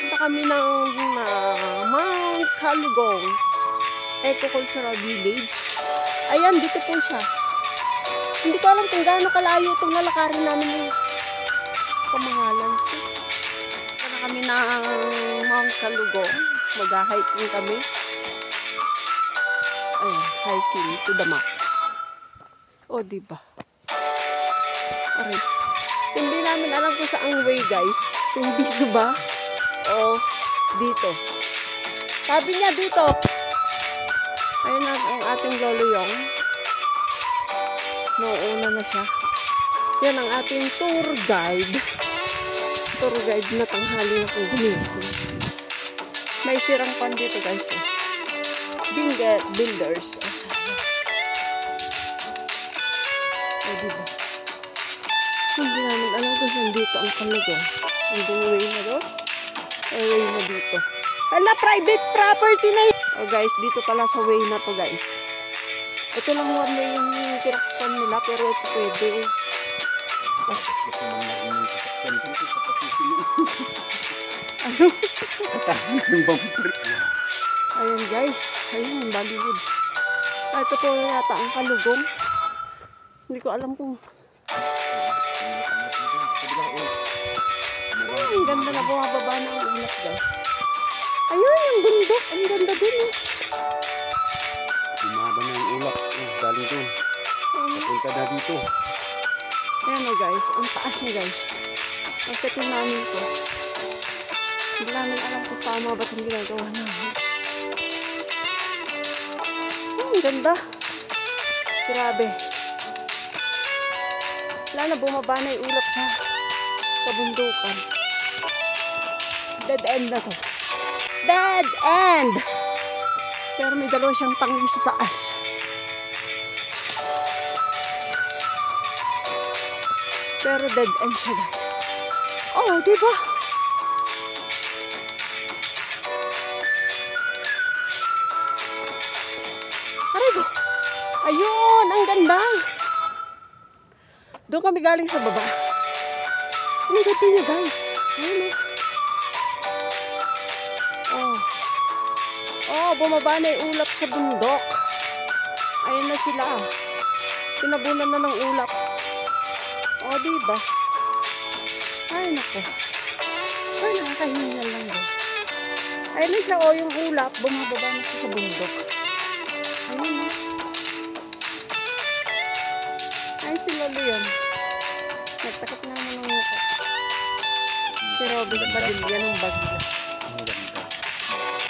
Punta kami ng Mount Calugong Eco-Cultural Village. Ayan, dito po siya. Hindi ko alam kung gaano kalayo itong lalakarin namin yung kamahalan. So, punta na kami ng Mount Calugong. Mag-hiking kami. Ayan, hiking to the max. O, diba? Aray. Hindi namin alam kung saang way, guys. Kung dito ba o dito. Sabi niya dito. Ayun na ang ating lolo yung. Nauuna na siya. Yan ang ating tour guide. Tour guide na tanghali na kung gumising. May sirang pan dito, guys. Builders. O, sabi. O, diba? Hindi namin alam kung saan dito ang Calugong. Hindi way na doon. Way na dito. Hala, private property na yun. Oh guys, dito pala sa way na to, guys. Ito lang one way yung tinakpan nila, pero ito pwede eh. Ano? Ayan guys. Ayun, Bollywood. Ito po yata ang Calugong. Hindi ko alam kung ang ganda na bumababa na ang ulap, guys. Ayun, yung bundok. Ang ganda din eh. Bumaba na yung ulap. Galing doon. Papunta na dito. Ayan o, guys. Ang taas niya, guys. Pagkatin namin ito. Hindi namin alam kung tama ba't yung ginagawa namin. Ang ganda. Grabe. Wala na, bumaba na yung ulap sa kabundukan. Dead end na to. Dead end! Pero may dalawa siyang tanggi sa taas. Pero dead end siya, guys. Oh, diba? Aray ko. Ayun, ang ganda. Doon kami galing sa baba. Ang ganda niya, guys. Ayun, oh, bumaba na yung ulap sa bundok. Ayun na sila. Pinabunan na ng ulap. Oh, diba? Ay, nako. Ay, nakakahingal lang, guys. Ayun na siya, oh, yung ulap. Bumababa na siya sa bundok. Ayun na. Ayun si Lolo yun. Nagtakot naman ng mukha. Si Robby na Padilla ng bagyo.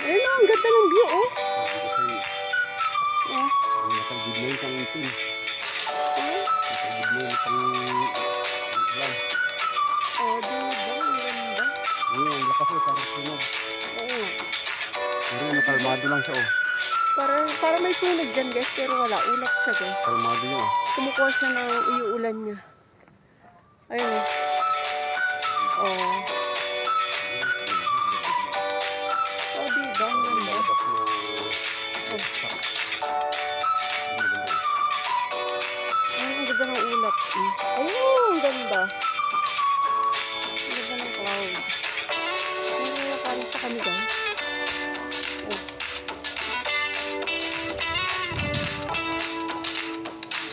Ayun na, ang ganda ng view, oh. Oh. Nakagidlay kang itin. Oh. Nakagidlay kang ilan. Oh, diba? Ang ganda. Ayun, ang lakas eh, parang sunog. Oo. Pero ano, kalmado lang siya, oh. Para may sunog dyan, guys, pero wala. Ulap siya, guys. Kalmado yun, oh. Kumukuha siya ng iuulan niya. Ayun. Oh. Oh, diba? Ang ganda. Oh. Ay, ang ganda ng ulap. Ayun, ang ganda. Ang ganda ng cloud. Ay, nalakarin pa kami, guys. Oh.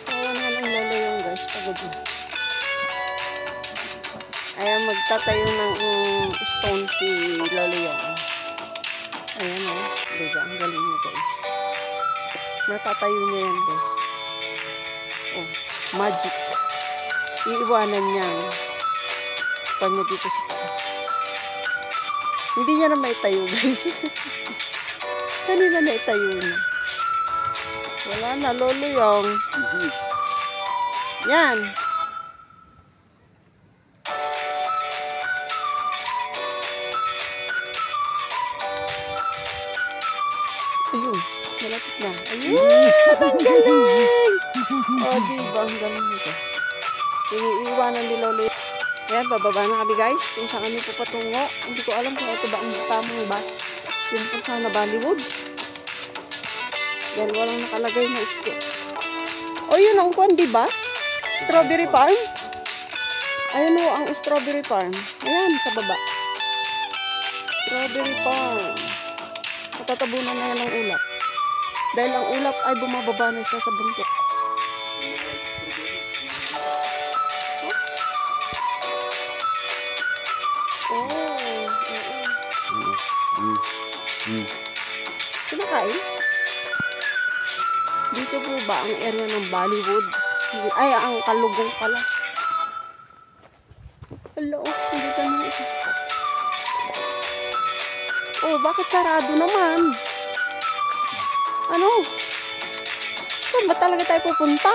Kawa naman ang lolo yung, guys. Pagod na. Ayan, magtatayo ng stone si lolo yung. Ayan, oh. Diba? Ang galing niya, guys. Matatayo niya yan, guys. Oh, magic. Iiwanan niya kanya dito sa taas. Hindi niya na maitayo, guys. Kanina na itayo na. Wala na, lolo yung. Yan. Ayun, malapit na. Ayun, ang galing! O, diba, ang galing nyo, guys. Iniiwanan ni Lolo. Ayan, bababa na kami, guys. Kung saan kami po patungo. Hindi ko alam kung ito ba ang tamang ba. Yung punta na Bollywood. Dahil walang nakalagay na sketch. O, yun ang kwan, diba? Strawberry farm. Ayun o, ang strawberry farm. Ayan, sa baba. Strawberry farm. Matatabunan na yan ng ulap. Dahil ang ulap ay bumababa na siya sa bundok. Oh, kinakain? Dito po ba ang area ng Bollywood? Ay, ang Kalugong pala. Hello, hindi ka na ito. Oh, bakit sarado naman? Ano? Saan ba talaga tayo pupunta?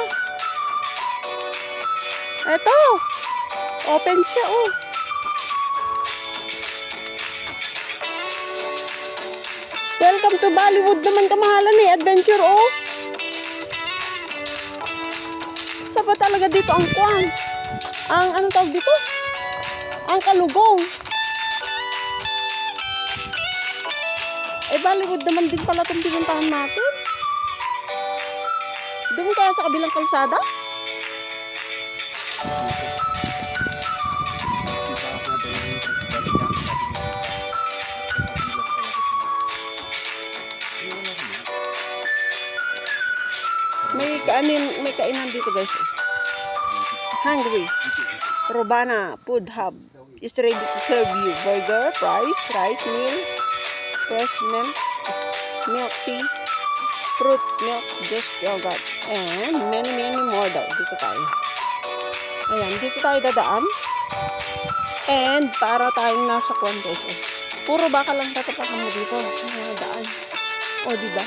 Eto! Open siya, oh. Welcome to Bollywood naman, kamahalan eh. Adventure, oh. Saan ba talaga dito ang kuwan? Ang, anong tawag dito? Ang Kalugong. Eh, Bollywood naman din pala itong pinuntahan natin. Doon kaya sa kabilang kalsada? May kainan dito, guys. Hungry. Robana Food Hub is ready to serve you. Burger, fries, rice, meal, fresh milk tea, fruit milk, just yogurt, and many more daw. Dito tayo. Ayan, dito tayo dadaan. And para tayong nasa kwan, guys. Oh. Puro baka lang tatapakan mo dito. Daan. O, diba?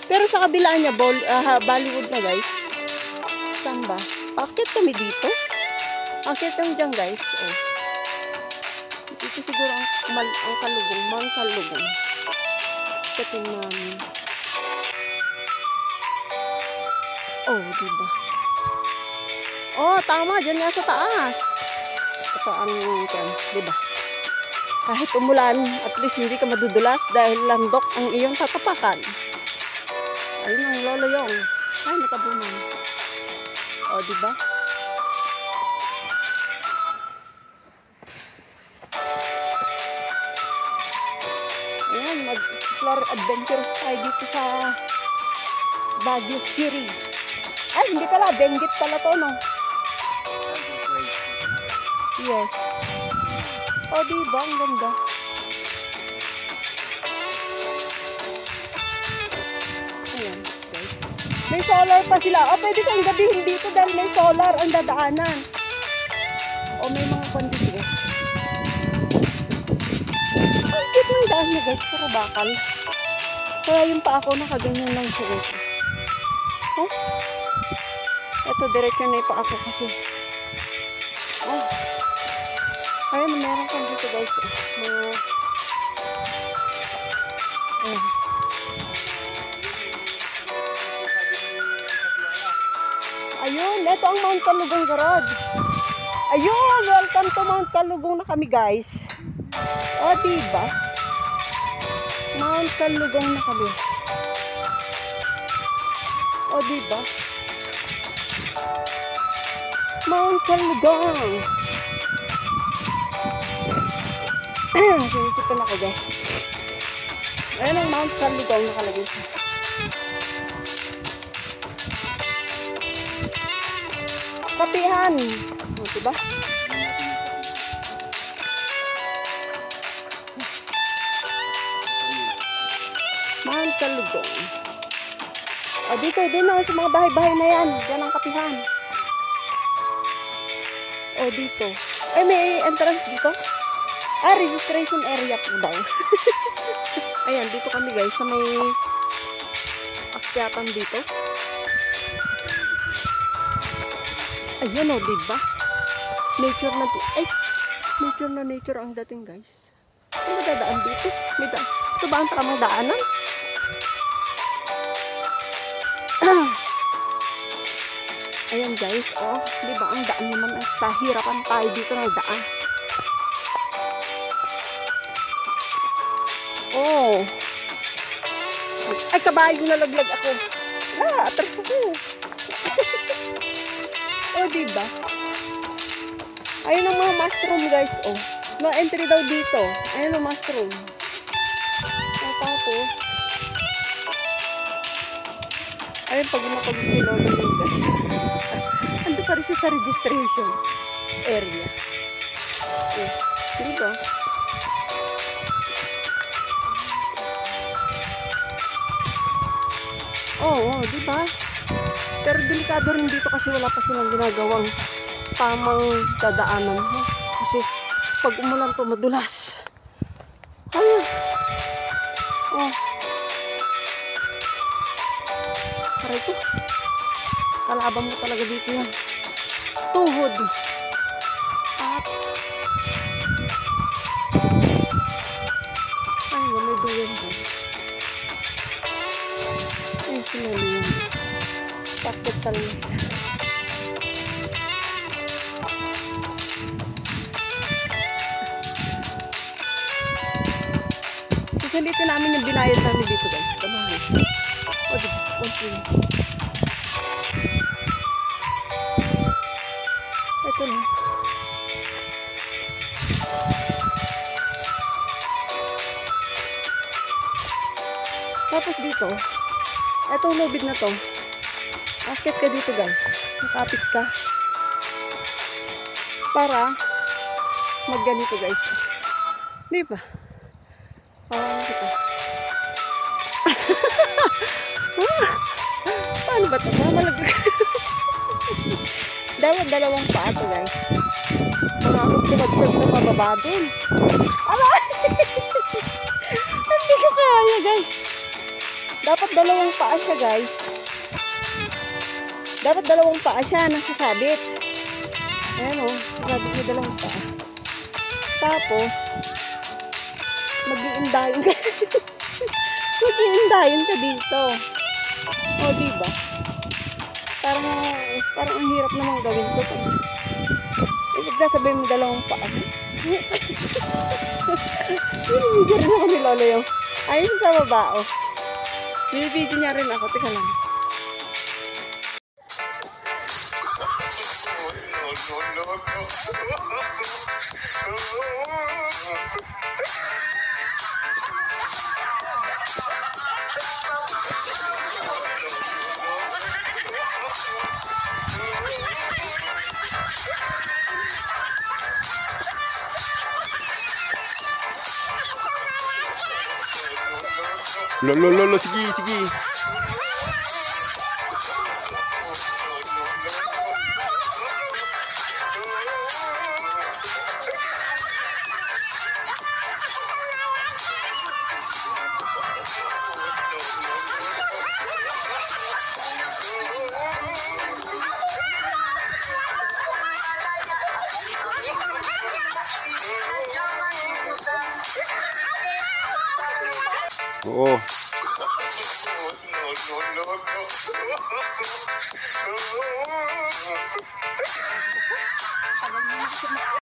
Pero sa kabila niya, Bollywood na, guys. Saan ba? Akit kami dito. Akit kami dyan, guys. Oh. Dito siguro ang Kalugong. Mount Kalugong. Kating namin. Oh, diba? Oh, tama. Diyan nga sa taas. Ito ang, diba? Kahit umulan, at least hindi ka madudulas dahil landok ang iyong tatapakan. Ayun ang Lolo Yong. Ay, nakabunan. O, diba? Ayan, mag-explore adventures tayo dito sa Baguio City. Ay, hindi pala. Benguet pala to, no? Yes. O, diba? Ang ganda. Ayan, guys. May solar pa sila. O, pwede kang gabihin dito dahil may solar ang dadaanan. O, may mga pandito, guys. Ang cute ng daan niya, guys. Puro bakal. Kaya yung pa ako nakaganyan lang siya, guys. Oh. Ito, diretso na yung pa ako kasi. Oh. Ayun, meron kang dito, guys. Mga... Ayan. Ayun, ito ang Mount Kalugong Garage. Ayun, welcome to Mount Kalugong na kami, guys. O, diba? Mount Kalugong na kami. O, diba? Mount Kalugong. Sinisipan ako, guys. Ayan ang Mount Kalugong nakalagay siya. Kapihan. O, diba? Mount Kalugong. O, dito, din ako sa mga bahay-bahay na yan. Diyan ang kapihan. O, dito. Ay, may entrance dito. Ah, registration area po daw. Ayan, dito kami, guys, sa may akyatan dito. Ayan, o, diba? Nature na dito. Ay, nature na nature ang dating, guys. Ano dadaan dito? Ito ba ang tamang daanan? Ayan, guys, oh, diba? Ang daan naman ay pahirapan tayo dito ng daan. Oh. Ay, kabayo nalaglag ako. Atras ako. Oh, diba? Ayun ang mga mushroom, guys, oh. No entry daw dito. Ayan o, mushroom. Tapos, ayun, pag napagod si Lolo yun, guys. Ando pa rin siya sa registration area. Eh, diba? Oo, diba? Pero delikado rin dito kasi wala pa silang ginagawang tamang dadaanan mo. Kasi pag umulan to madulas. Ayun. Oh. Aray ko. Kalaban mo talaga dito yan. Tuhod. At ay, may duyan ko. Ayun sila yun. Takot talaga siya. Susulitin namin yung binayad namin dito, guys. Kamahal. O, diba? 120. Ito na. Tapos dito, etong lubid na to, akit ka dito, guys. Nakapit ka. Para magganito, guys. Di ba? Kita. Paano ba ito? Mamalagay. Dapat dalawang paa to, guys. Para akong sumadsad sa mababa dun. Alay! Hindi ko kaya, guys. Dapat dalawang paa siya, guys. Dapat dalawang paa siya nasasabit. Ayan o. Sabit mo dalawang paa. Tapos, mag-iindayon ka. Mag-iindayon ka dito. O, diba? Parang ang hirap namang gawin to. Ibig sasabihin mo dalawang paa. Binibidyo rin ako ni Lolo yung ayun sa baba, o. Binibidyo niya rin ako. Teka lang. Lolo, sige, sige. Oo.